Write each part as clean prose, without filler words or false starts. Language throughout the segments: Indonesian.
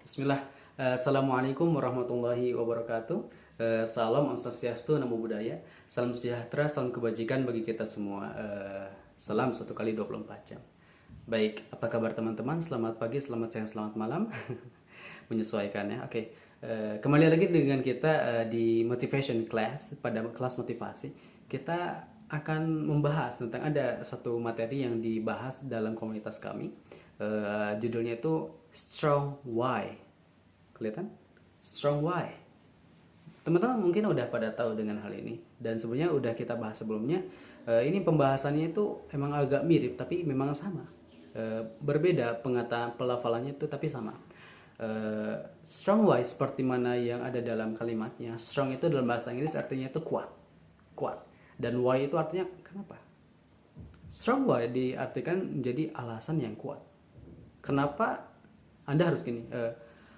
Bismillah. Assalamualaikum warahmatullahi wabarakatuh. Salam Om Swastiastu, Namo Buddhaya. Salam sejahtera, salam kebajikan bagi kita semua. Salam satu kali 24 jam. Baik, apa kabar teman-teman? Selamat pagi, selamat siang, selamat malam. Menyesuaikan ya. Oke. Kembali lagi dengan kita di motivation class, pada kelas motivasi. Kita akan membahas tentang ada satu materi yang dibahas dalam komunitas kami. Judulnya itu Strong Why. Kelihatan? Strong Why. Teman-teman mungkin udah pada tahu dengan hal ini, dan sebenarnya udah kita bahas sebelumnya. Ini pembahasannya itu emang agak mirip tapi memang sama. Berbeda pengataan pelafalannya itu tapi sama. Strong why seperti mana yang ada dalam kalimatnya. Strong itu dalam bahasa Inggris artinya itu kuat, kuat. Dan why itu artinya kenapa. Strong why diartikan menjadi alasan yang kuat. Kenapa Anda harus gini?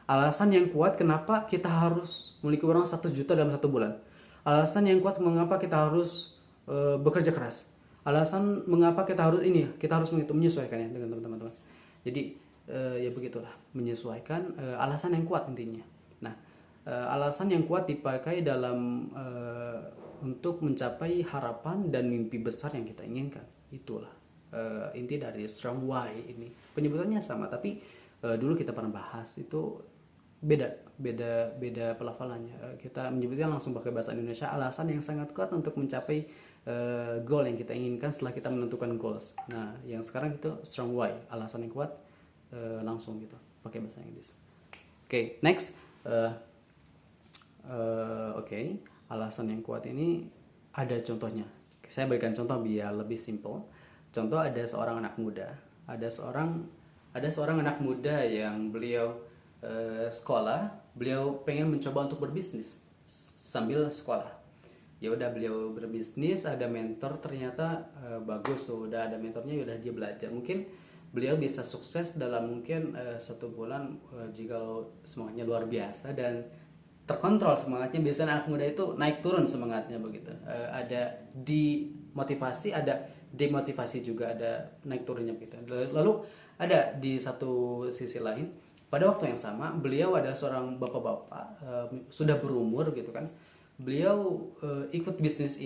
Alasan yang kuat kenapa kita harus memiliki uang 1 juta dalam 1 bulan. Alasan yang kuat mengapa kita harus bekerja keras. Alasan mengapa kita harus ini, kita harus menyesuaikan ya dengan teman-teman. Jadi ya begitulah, menyesuaikan alasan yang kuat intinya. Nah, alasan yang kuat dipakai dalam untuk mencapai harapan dan mimpi besar yang kita inginkan. Itulah inti dari strong why ini. Penyebutannya sama tapi dulu kita pernah bahas itu beda pelafalannya. Kita menyebutnya langsung pakai bahasa Indonesia, alasan yang sangat kuat untuk mencapai goal yang kita inginkan setelah kita menentukan goals. Nah, yang sekarang itu strong why, alasan yang kuat langsung gitu pakai bahasa Inggris. Oke, next. Oke, alasan yang kuat ini ada contohnya. Saya berikan contoh biar lebih simple. Contoh, ada seorang anak muda, ada seorang anak muda yang beliau sekolah, beliau pengen mencoba untuk berbisnis sambil sekolah. Ya udah, beliau berbisnis, ada mentor, ternyata bagus tuh, udah ada mentornya, udah dia belajar. Mungkin beliau bisa sukses dalam mungkin 1 bulan jika semangatnya luar biasa dan terkontrol semangatnya. Biasanya anak muda itu naik turun semangatnya begitu. Ada dimotivasi, ada demotivasi juga, ada naik turunnya gitu. Lalu ada di satu sisi lain, pada waktu yang sama beliau ada seorang bapak-bapak sudah berumur gitu kan. Beliau ikut bisnis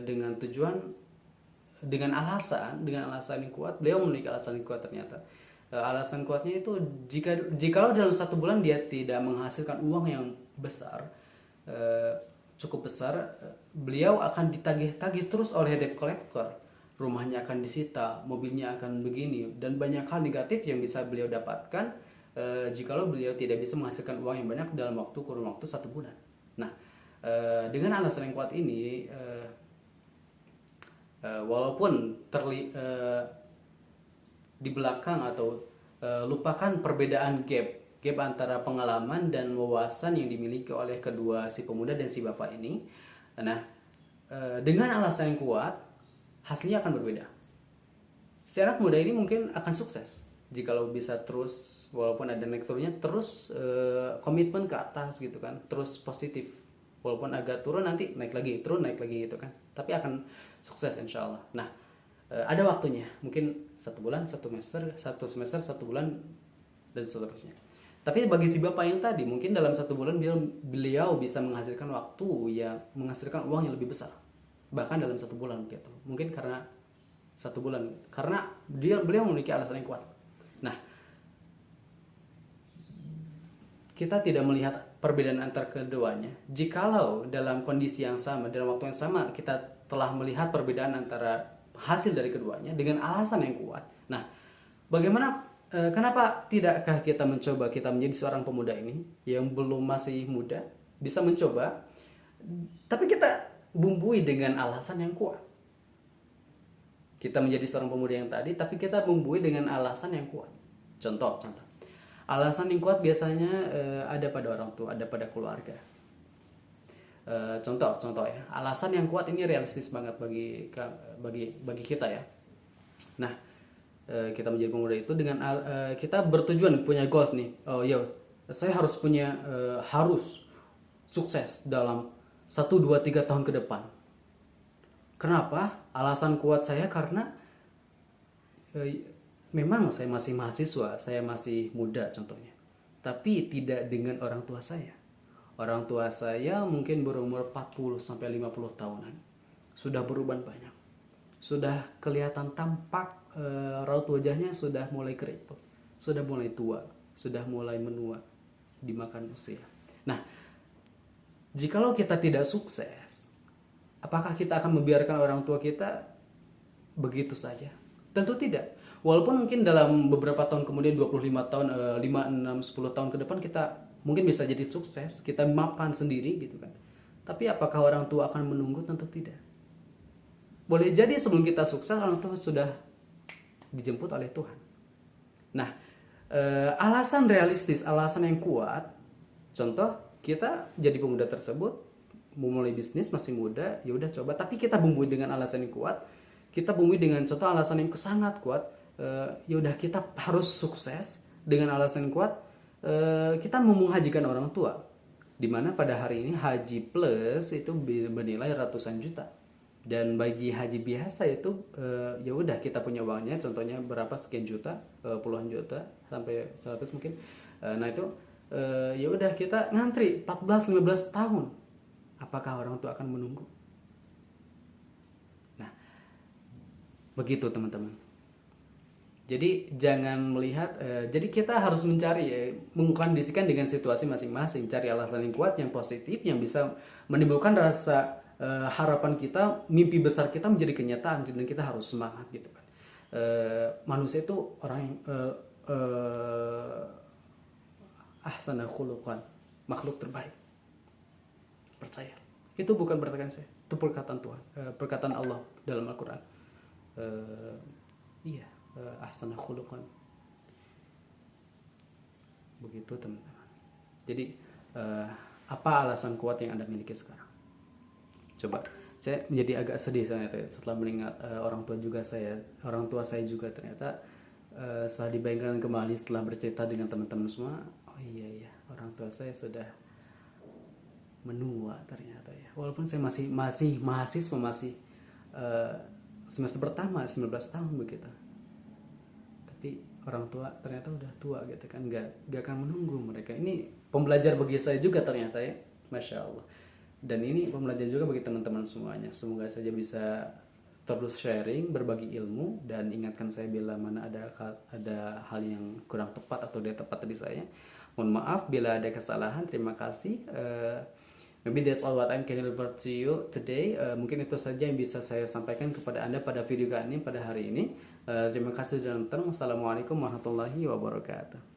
dengan tujuan, dengan alasan yang kuat. Beliau memiliki alasan yang kuat ternyata. Alasan kuatnya itu, jikalau dalam 1 bulan dia tidak menghasilkan uang yang besar, cukup besar, beliau akan ditagih-tagih terus oleh debt collector. Rumahnya akan disita, mobilnya akan begini, dan banyak hal negatif yang bisa beliau dapatkan jikalau beliau tidak bisa menghasilkan uang yang banyak dalam kurun waktu 1 bulan. Nah, dengan alasan yang kuat ini, walaupun di belakang atau lupakan perbedaan gap antara pengalaman dan wawasan yang dimiliki oleh kedua si pemuda dan si bapak ini. Nah, dengan alasan yang kuat, hasilnya akan berbeda. Si anak muda ini mungkin akan sukses jikalau bisa terus, walaupun ada naik turunnya, terus komitmen ke atas gitu kan, terus positif. Walaupun agak turun, nanti naik lagi, turun naik lagi gitu kan, tapi akan sukses insya Allah. Nah, ada waktunya, mungkin 1 bulan, 1 semester, 1 bulan, dan seterusnya. Tapi bagi si bapak yang tadi, mungkin dalam 1 bulan beliau bisa menghasilkan menghasilkan uang yang lebih besar, bahkan dalam 1 bulan gitu. Mungkin karena 1 bulan, karena beliau memiliki alasan yang kuat. Nah, kita tidak melihat perbedaan antar keduanya. Jikalau dalam kondisi yang sama, dalam waktu yang sama, kita telah melihat perbedaan antara hasil dari keduanya dengan alasan yang kuat. Nah, bagaimana, kenapa tidakkah kita mencoba, kita menjadi seorang pemuda ini yang masih muda, bisa mencoba, tapi kita bumbui dengan alasan yang kuat. Kita menjadi seorang pemuda yang tadi, tapi kita bumbui dengan alasan yang kuat. Contoh. Alasan yang kuat biasanya ada pada orang tua, ada pada keluarga. Contoh ya. Alasan yang kuat ini realistis banget bagi kita ya. Nah, kita menjadi pemuda itu dengan kita bertujuan punya goals nih. Oh ya, saya harus sukses dalam 1, 2, 3 tahun ke depan. Kenapa? Alasan kuat saya karena memang saya masih mahasiswa, saya masih muda contohnya. Tapi tidak dengan orang tua saya. Orang tua saya mungkin berumur 40 sampai 50 tahunan. Sudah berubah banyak. Sudah kelihatan tampak raut wajahnya sudah mulai keriput, sudah mulai tua, sudah mulai menua dimakan usia. Nah, jikalau kita tidak sukses, apakah kita akan membiarkan orang tua kita begitu saja? Tentu tidak. Walaupun mungkin dalam beberapa tahun kemudian 25 tahun, 5, 6, 10 tahun ke depan kita mungkin bisa jadi sukses, kita mapan sendiri gitu kan. Tapi apakah orang tua akan menunggu? Tentu tidak. Boleh jadi sebelum kita sukses orang tua sudah dijemput oleh Tuhan. Nah, alasan realistis, alasan yang kuat, contoh kita jadi pemuda tersebut memulai bisnis masih muda, ya udah coba. Tapi kita bumbui dengan alasan yang kuat, kita bumbui dengan contoh alasan yang sangat kuat. Ya udah kita harus sukses dengan alasan yang kuat. Kita mau menghajikan orang tua, dimana pada hari ini haji plus itu bernilai ratusan juta. Dan bagi haji biasa itu ya udah kita punya uangnya, contohnya berapa sekian juta, puluhan juta sampai 100 mungkin. Nah itu ya udah kita ngantri 14-15 tahun. Apakah orang tua akan menunggu? Nah, begitu teman-teman. Jadi jangan melihat, jadi kita harus mencari, mengkondisikan dengan situasi masing-masing, cari alasan yang kuat, yang positif, yang bisa menimbulkan rasa harapan kita, mimpi besar kita menjadi kenyataan, dan kita harus semangat gitu kan. Manusia itu orang yang ahsana khuluqan, makhluk terbaik. Percaya. Itu bukan perkataan saya, itu perkataan Tuhan, perkataan Allah dalam Al-Quran. Iya, ahsana khuluqan. Begitu teman-teman. Jadi apa alasan kuat yang Anda miliki sekarang? Coba, saya menjadi agak sedih ternyata setelah mengingat orang tua saya juga ternyata setelah dibayangkan kembali, setelah bercerita dengan teman-teman semua, oh iya orang tua saya sudah menua ternyata ya. Walaupun saya masih mahasiswa, masih semester pertama 19 tahun begitu, tapi orang tua ternyata udah tua gitu kan, nggak akan menunggu mereka. Ini pembelajar bagi saya juga ternyata ya, masya Allah. Dan ini pembelajaran juga bagi teman-teman semuanya. Semoga saja bisa terus sharing, berbagi ilmu, dan ingatkan saya bila mana ada hal yang kurang tepat atau tidak tepat dari saya. Mohon maaf bila ada kesalahan. Terima kasih. Maybe that's all what I can deliver to you today. Mungkin itu saja yang bisa saya sampaikan kepada Anda pada video kali ini pada hari ini. Terima kasih sudah nonton. Wassalamualaikum warahmatullahi wabarakatuh.